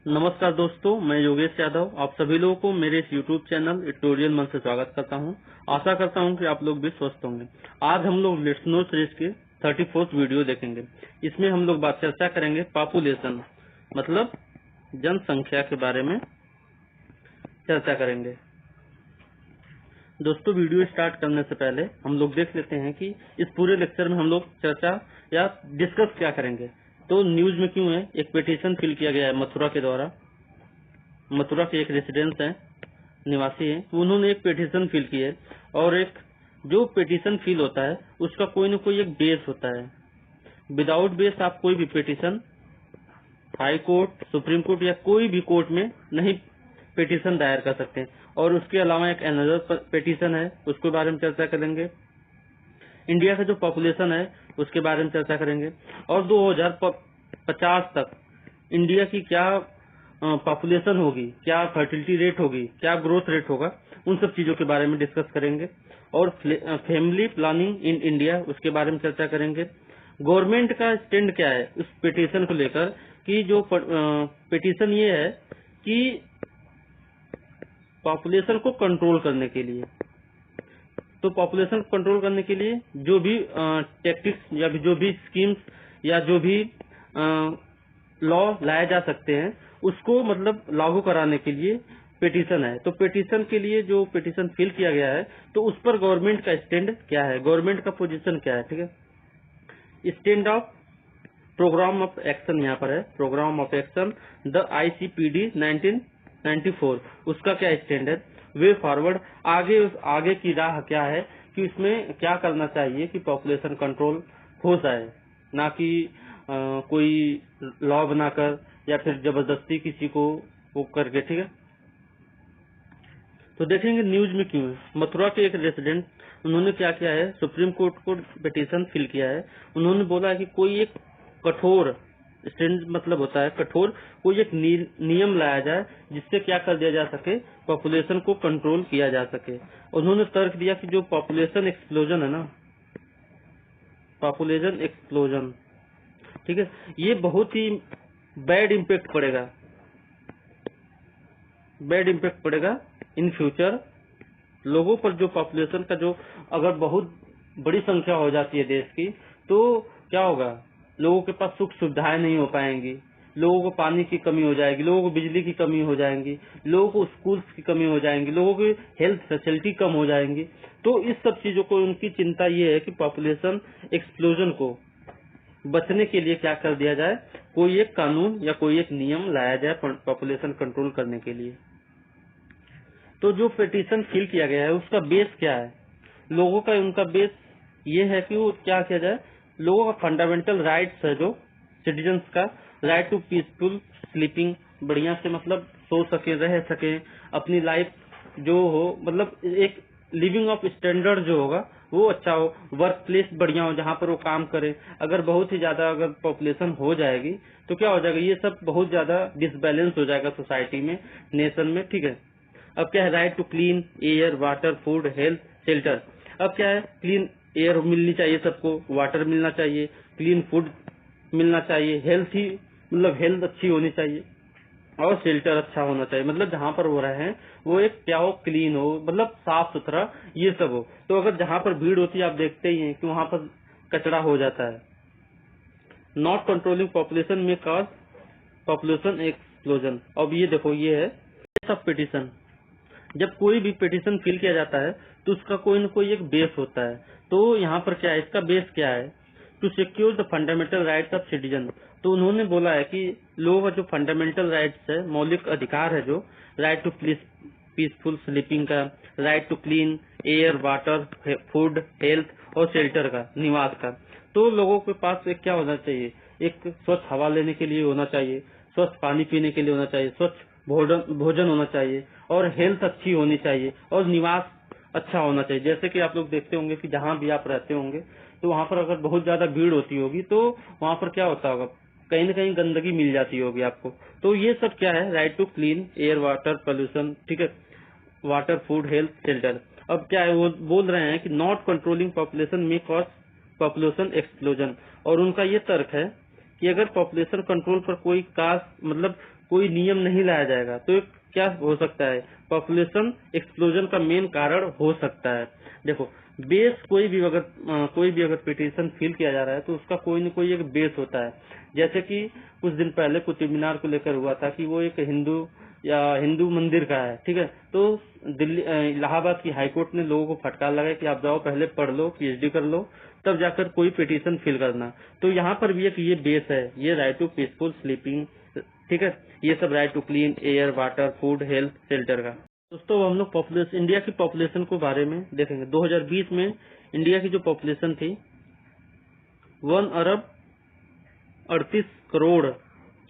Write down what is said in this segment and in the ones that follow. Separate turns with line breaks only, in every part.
नमस्कार दोस्तों, मैं योगेश यादव आप सभी लोगों को मेरे इस YouTube चैनल ट्यूटोरियल मन से स्वागत करता हूं। आशा करता हूं कि आप लोग भी स्वस्थ होंगे। आज हम लोग लेट्स नो सीरीज के 34th वीडियो देखेंगे। इसमें हम लोग बात चर्चा करेंगे पॉपुलेशन मतलब जनसंख्या के बारे में चर्चा करेंगे। दोस्तों, वीडियो स्टार्ट करने से पहले हम लोग देख लेते हैं कि इस पूरे लेक्चर में हम लोग चर्चा या डिस्कस क्या करेंगे। तो न्यूज में क्यों है, एक पिटीशन फिल किया गया है मथुरा के द्वारा। मथुरा के एक रेसिडेंस हैं, निवासी हैं, तो उन्होंने एक पिटीशन फिल की है। और एक जो पिटीशन फिल होता है उसका कोई न कोई एक बेस होता है। विदाउट बेस आप कोई भी petition high court, supreme court या कोई भी कोर्ट में नहीं पिटीशन दायर कर सकते हैं। और उसके अलावा एक अनदर पिटीशन है, उसके बारे में चर्चा करेंगे। इंडिया का जो पॉपुलेशन है उसके बारे में चर्चा करेंगे। और 2050 तक इंडिया की क्या पॉपुलेशन होगी, क्या फर्टिलिटी रेट होगी, क्या ग्रोथ रेट होगा, उन सब चीजों के बारे में डिस्कस करेंगे। और फैमिली प्लानिंग इन इंडिया उसके बारे में चर्चा करेंगे। गवर्नमेंट का स्टैंड क्या है उस पिटीशन को लेकर, कि जो पिटीशन ये है कि पॉपुलेशन को कंट्रोल करने के लिए, तो पॉपुलेशन को कंट्रोल करने के लिए जो भी टैक्टिक्स या जो भी स्कीम्स या जो भी लॉ लाए जा सकते हैं उसको मतलब लागू कराने के लिए पिटीशन है। तो पिटीशन के लिए जो पिटीशन फिल किया गया है तो उस पर गवर्नमेंट का स्टैंड क्या है, गवर्नमेंट का पोजीशन क्या है। ठीक है, stand of program of action यहाँ पर है, program of action the ICPD 1994, उसका क्या स्टैंड है। वे फॉरवर्ड, आगे की राह क्या है कि इसमें क्या करना चाहिए कि पॉपुलेशन कंट्रोल हो जाए, ना कि कोई लॉ बनाकर या फिर जबरदस्ती किसी को वो करके। ठीक है, तो देखेंगे न्यूज में क्यों है। मथुरा के एक रेसिडेंट, उन्होंने क्या किया है, सुप्रीम कोर्ट को पिटीशन फिल किया है। उन्होंने बोला है कि कोई एक कठोर स्टैंड मतलब होता है कठोर, कोई एक नियम लाया जाए जिससे क्या कर दिया जा सके, पॉपुलेशन को कंट्रोल किया जा सके। उन्होंने तर्क दिया कि जो पॉपुलेशन एक्सप्लोजन है ना, पॉपुलेशन एक्सप्लोजन, ठीक है, ये बहुत ही बैड इम्पैक्ट पड़ेगा इन फ्यूचर लोगों पर। जो पॉपुलेशन का जो अगर बहुत बड़ी संख्या हो जाती है देश की, तो क्या होगा, लोगों के पास सुख सुविधाएं नहीं हो पाएंगी, लोगों को पानी की कमी हो जाएगी, लोगों को बिजली की कमी हो जाएंगी, लोगों को स्कूल्स की कमी हो जाएंगी, लोगों की हेल्थ फैसिलिटी कम हो जाएंगी। तो इस सब चीजों को उनकी चिंता ये है कि पॉपुलेशन एक्सप्लोजन को बचने के लिए क्या कर दिया जाए, कोई एक कानून या कोई एक नियम लाया जाए पॉपुलेशन कंट्रोल करने के लिए। तो जो पिटीशन फिल किया गया है उसका बेस क्या है, लोगों का उनका बेस ये है कि वो क्या किया जाए, लोगों का फंडामेंटल राइट्स है, जो सिटीजन्स का राइट टू पीसफुल स्लीपिंग, बढ़िया से मतलब सो सके, रह सके, अपनी लाइफ जो हो, मतलब एक लिविंग ऑफ स्टैंडर्ड जो होगा वो अच्छा हो, वर्क प्लेस बढ़िया हो जहाँ पर वो काम करे। अगर बहुत ही ज्यादा अगर पॉपुलेशन हो जाएगी तो क्या हो जाएगा, ये सब बहुत ज्यादा डिसबैलेंस हो जाएगा सोसाइटी में, नेशन में। ठीक है, अब क्या है, right to clean air, water, food, health, shelter. अब क्या है, क्लीन एयर मिलनी चाहिए सबको, वाटर मिलना चाहिए, क्लीन फूड मिलना चाहिए, हेल्थ ही मतलब हेल्थ अच्छी होनी चाहिए, और शेल्टर अच्छा होना चाहिए। मतलब जहाँ पर हो रहे हैं वो एक क्या हो, क्लीन हो, मतलब साफ सुथरा ये सब हो। तो अगर जहाँ पर भीड़ होती है आप देखते ही हैं कि वहाँ पर कचरा हो जाता है। नॉट कंट्रोलिंग पॉपुलेशन में कॉज पॉपुलेशन एक्सप्लोजन। अब ये देखो, ये है सब पिटीशन। जब कोई भी पिटीशन फिल किया जाता है तो उसका कोई न कोई एक बेस होता है। तो यहाँ पर क्या है, इसका बेस क्या है, to secure the fundamental rights of citizen. तो उन्होंने बोला है कि लोगों का जो फंडामेंटल राइट्स है, मौलिक अधिकार है, जो राइट टू पीसफुल स्लीपिंग का, right to clean air, water, food, health और शेल्टर का, निवास का। तो लोगों के पास एक क्या होना चाहिए, एक स्वच्छ हवा लेने के लिए होना चाहिए, स्वच्छ पानी पीने के लिए होना चाहिए, स्वच्छ भोजन होना चाहिए, और हेल्थ अच्छी होनी चाहिए, और निवास अच्छा होना चाहिए। जैसे कि आप लोग देखते होंगे कि जहाँ भी आप रहते होंगे तो वहाँ पर अगर बहुत ज्यादा भीड़ होती होगी तो वहाँ पर क्या होता होगा, कहीं न कहीं गंदगी मिल जाती होगी आपको। तो ये सब क्या है, right to clean air, water, pollution, ठीक है, वाटर, फूड, हेल्थ, शेल्टर। अब क्या है, वो बोल रहे हैं कि नॉट कंट्रोलिंग पॉपुलेशन में कॉज पॉपुलेशन एक्सप्लोजन। और उनका ये तर्क है कि अगर पॉपुलेशन कंट्रोल पर कोई मतलब कोई नियम नहीं लाया जाएगा तो क्या हो सकता है, पॉपुलेशन एक्सप्लोजन का मेन कारण हो सकता है। देखो बेस कोई भी अगर पिटीशन फिल किया जा रहा है तो उसका कोई न कोई एक बेस होता है। जैसे कि कुछ दिन पहले कुतुब मीनार को लेकर हुआ था कि वो एक हिंदू मंदिर का है, ठीक है। तो दिल्ली इलाहाबाद की हाईकोर्ट ने लोगों को फटकार लगाया कि आप जाओ पहले पढ़ लो, पीएचडी कर लो, तब जाकर कोई पिटीशन फिल करना। तो यहाँ पर भी एक ये बेस है, ये राइट टू पीसफुल स्लीपिंग, ठीक है, ये सब right to clean air, water, food, health, shelter का। दोस्तों हम लोग इंडिया की पॉपुलेशन के बारे में देखेंगे। 2020 में इंडिया की जो पॉपुलेशन थी 1 अरब 38 करोड़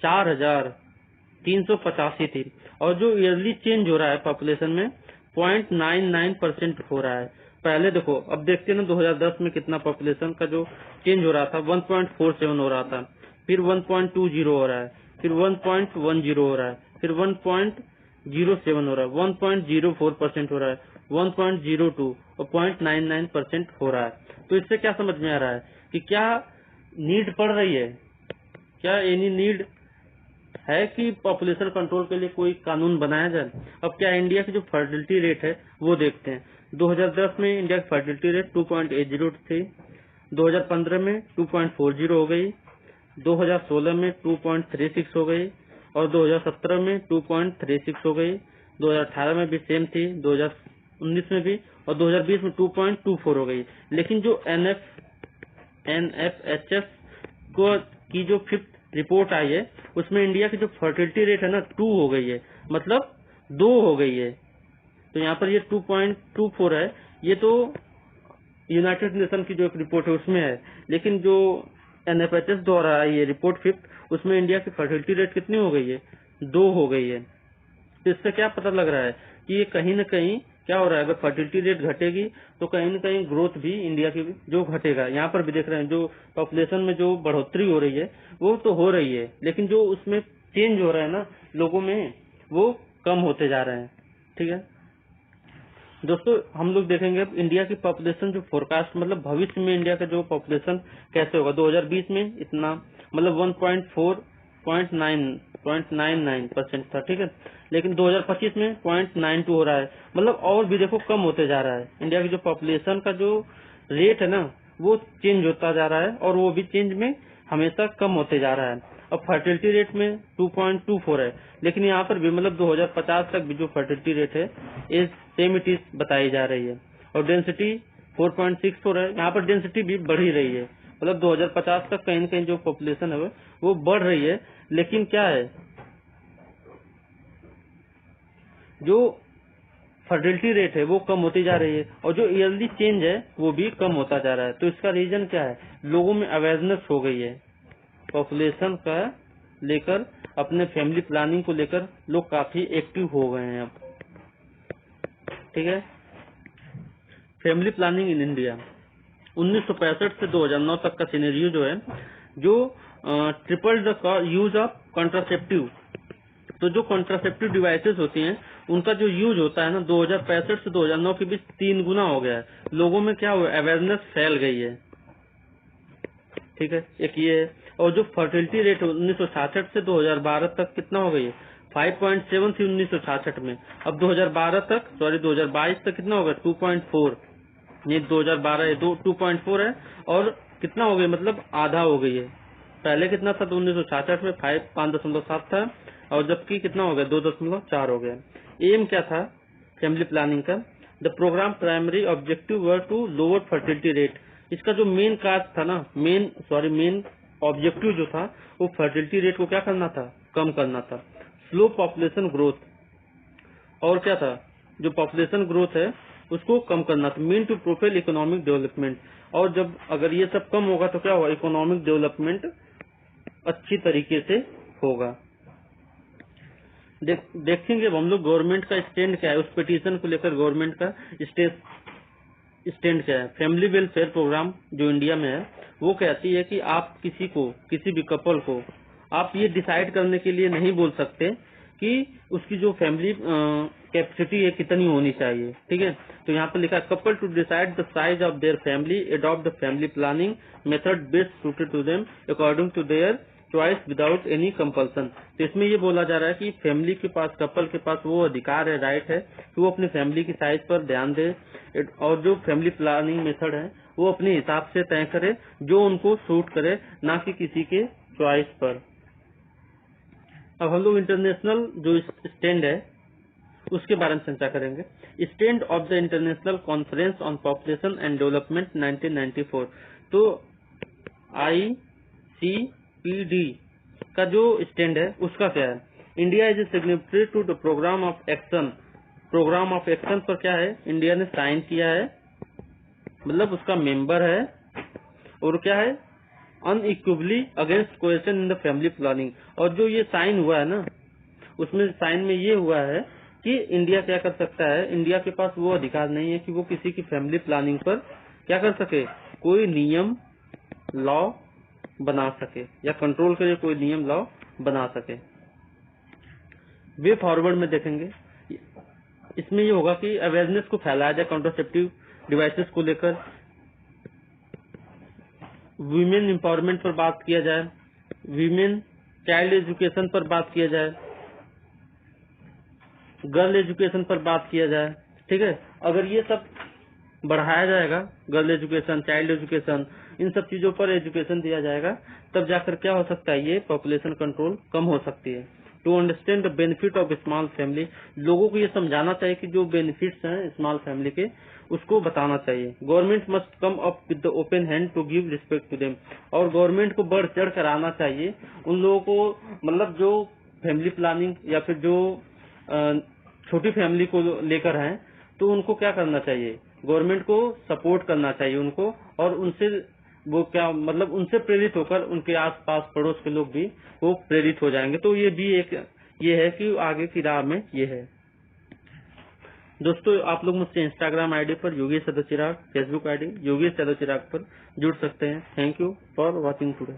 4,385 थी, और जो ईयरली चेंज हो रहा है पॉपुलेशन में 0.99% हो रहा है। पहले देखो, अब देखते हैं ना 2010 में कितना पॉपुलेशन का जो चेंज हो रहा था 1.47 हो रहा था, फिर 1.20 हो रहा है, फिर 1.10 हो रहा है, फिर 1.07 हो रहा है, 1.04% हो रहा है, 1.02 और 0.99% हो रहा है। तो इससे क्या समझ में आ रहा है कि क्या नीड पड़ रही है, क्या एनी नीड है कि पॉपुलेशन कंट्रोल के लिए कोई कानून बनाया जाए। अब क्या इंडिया की जो फर्टिलिटी रेट है वो देखते हैं। 2010 में इंडिया की फर्टिलिटी रेट 2.80 थी, 2015 में 2.40 हो गई, 2016 में 2.36 हो गई, और 2017 में 2.36 हो गई, 2018 में भी सेम थी, 2019 में भी, और 2020 में 2.24 हो गई। लेकिन जो NFHS की जो 5th रिपोर्ट आई है उसमें इंडिया की जो फर्टिलिटी रेट है ना 2 हो गई है, मतलब 2 हो गई है। तो यहाँ पर ये 2.24 है, ये तो यूनाइटेड नेशन की जो एक रिपोर्ट है उसमें है, लेकिन जो NFHS द्वारा आई है रिपोर्ट 5th, उसमें इंडिया की फर्टिलिटी रेट कितनी हो गई है, 2 हो गई है। तो इससे क्या पता लग रहा है कि ये कहीं न कहीं क्या हो रहा है, अगर फर्टिलिटी रेट घटेगी तो कहीं न कहीं ग्रोथ भी इंडिया की जो घटेगा। यहाँ पर भी देख रहे हैं जो पॉपुलेशन में जो बढ़ोतरी हो रही है वो तो हो रही है, लेकिन जो उसमें चेंज हो रहा है ना लोगों में, वो कम होते जा रहे हैं, ठीक है। दोस्तों हम लोग देखेंगे इंडिया की पॉपुलेशन जो फोरकास्ट, मतलब भविष्य में इंडिया का जो पॉपुलेशन कैसे होगा। 2020 में इतना, मतलब 1.99% था, ठीक है, लेकिन 2025 में 0.92 हो रहा है, मतलब और भी देखो कम होते जा रहा है। इंडिया की जो पॉपुलेशन का जो रेट है ना वो चेंज होता जा रहा है, और वो भी चेंज में हमेशा कम होते जा रहा है। अब फर्टिलिटी रेट में 2.24 है, लेकिन यहाँ पर भी मतलब 2050 तक भी जो फर्टिलिटी रेट है इस सेम इट इज बताई जा रही है, और डेंसिटी 4.64 है। यहाँ पर डेंसिटी भी बढ़ ही रही है, मतलब 2050 तक कहीं न कहीं जो पॉपुलेशन है वो बढ़ रही है, लेकिन क्या है जो फर्टिलिटी रेट है वो कम होती जा रही है, और जो ईयरली चेंज है वो भी कम होता जा रहा है। तो इसका रीजन क्या है, लोगों में अवेयरनेस हो गई है पॉपुलेशन का लेकर, अपने फैमिली प्लानिंग को लेकर लोग काफी एक्टिव हो गए हैं अब, ठीक है। फैमिली प्लानिंग इन इंडिया 1965 से 2009 तक का सिनेरियो जो है, जो triple the use of contraceptive, तो जो कॉन्ट्रासेप्टिव डिवाइसेस होती हैं उनका जो यूज होता है ना 2065 से 2009 के बीच 3 गुना हो गया है। लोगों में क्या हुआ, अवेयरनेस फैल गई है, ठीक है, एक ये है। और जो फर्टिलिटी रेट 1966 से 2012 तक कितना हो गई है, 5.7 थी 1966 में, अब 2022 तक कितना हो गया 2.4, ये 2012 2.4 है, और कितना हो गया मतलब आधा हो गई है। पहले कितना था तो 1966 में 5.7 था, और जबकि कितना हो गया 2.4 हो गया। एम क्या था फैमिली प्लानिंग का, the program primary objective were to lower fertility rate. इसका जो मेन काज था ना, मेन ऑब्जेक्टिव जो था वो फर्टिलिटी रेट को क्या करना था, कम करना था। स्लो पॉपुलेशन ग्रोथ, और क्या था, जो पॉपुलेशन ग्रोथ है उसको कम करना था। मीन टू प्रोफेल इकोनॉमिक डेवलपमेंट, और जब अगर ये सब कम होगा तो क्या होगा, इकोनॉमिक डेवलपमेंट अच्छी तरीके से होगा। देखेंगे अब हम लोग गवर्नमेंट का स्टैंड क्या है, उस पिटीशन को लेकर गवर्नमेंट का स्टैंड क्या है। फैमिली वेलफेयर प्रोग्राम जो इंडिया में है वो कहती है कि आप किसी भी कपल को आप ये डिसाइड करने के लिए नहीं बोल सकते कि उसकी जो फैमिली कैपेसिटी है कितनी होनी चाहिए, ठीक है। तो यहाँ पर लिखा है couple to decide the size of their family, adopt the family planning method best suited to them according to their choice without any compulsion. तो इसमें ये बोला जा रहा है कि फैमिली के पास, कपल के पास वो अधिकार है, राइट है कि वो अपनी फैमिली की साइज पर ध्यान दे और जो फैमिली प्लानिंग मेथड है वो अपने हिसाब से तय करे जो उनको सूट करे, ना कि किसी के चॉइस पर। अब हम लोग इंटरनेशनल जो स्टैंड है उसके बारे में चर्चा करेंगे। Stand of the international conference on population and development 1994। तो ICPD का जो स्टैंड है उसका क्या है? India is a signatory to the program of action. Program of action पर क्या है? इंडिया ने साइन किया है, मतलब उसका मेंबर है। और क्या है? Unequivocally against coercion in the family planning. और जो ये साइन हुआ है ना, उसमें साइन में ये हुआ है कि इंडिया क्या कर सकता है, इंडिया के पास वो अधिकार नहीं है कि वो किसी की फैमिली प्लानिंग पर क्या कर सके, कोई नियम लॉ बना सके या कंट्रोल करे, कोई नियम लॉ बना सके। वे फॉरवर्ड में देखेंगे, इसमें ये होगा कि अवेयरनेस को फैलाया जाए कॉन्ट्रासेप्टिव डिवाइसेस को लेकर, वीमेन एम्पावरमेंट पर बात किया जाए, वीमेन चाइल्ड एजुकेशन पर बात किया जाए, गर्ल एजुकेशन पर बात किया जाए। ठीक है, अगर ये सब बढ़ाया जाएगा, गर्ल एजुकेशन, चाइल्ड एजुकेशन, इन सब चीजों पर एजुकेशन दिया जाएगा, तब जाकर क्या हो सकता है, ये पॉपुलेशन कंट्रोल कम हो सकती है। To understand the benefit of small family, लोगों को ये समझाना चाहिए कि जो बेनिफिट्स हैं स्मॉल फैमिली के उसको बताना चाहिए। Government must come up with the open hand to give respect to them. और गवर्नमेंट को बढ़ चढ़ कर आना चाहिए उन लोगों को, मतलब जो फैमिली प्लानिंग या फिर जो छोटी फैमिली को लेकर हैं, तो उनको क्या करना चाहिए, गवर्नमेंट को सपोर्ट करना चाहिए उनको, और उनसे वो क्या मतलब उनसे प्रेरित होकर उनके आसपास पड़ोस के लोग भी वो प्रेरित हो जाएंगे। तो ये भी एक ये है कि आगे की राह में ये है। दोस्तों, आप लोग मुझसे इंस्टाग्राम आईडी पर योगेश यादव चिराग, फेसबुक आईडी योगेश यादव चिराग पर जुड़ सकते हैं। Thank you for watching today.